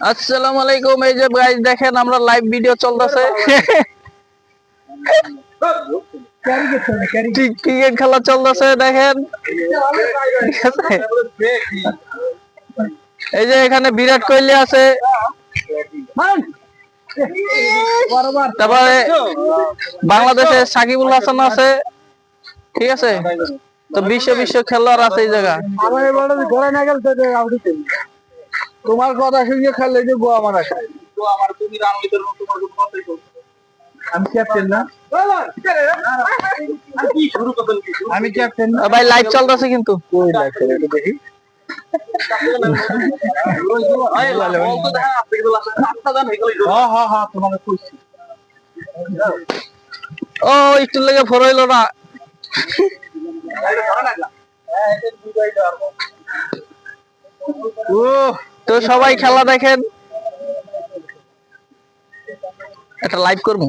আসসালামু আলাইকুম। এই যে গাইস দেখেন আমরা লাইভ ভিডিও চলতেছে। ক্রিকেট খেলা চলতেছে দেখেন। ঠিক আছে, এই যে এখানে বিরাট কোহলি আছে, তারপরে বাংলাদেশে সাকিবুল হাসান আছে। ঠিক আছে, তো বিশ্ব খেলোয়াড় আছে এই জায়গা। তোমার কথা শুনে খেললে যে গোয়া মারা খায়। আমি ক্যাপ্টেন না, আমি ক্যাপ্টেন না ভাই, লাইভ চলতেছে কিন্তু। দেখি ও একটু লেগে ফোর হইলো না। তো সবাই খেলা দেখেন, একটা লাইভ করবো।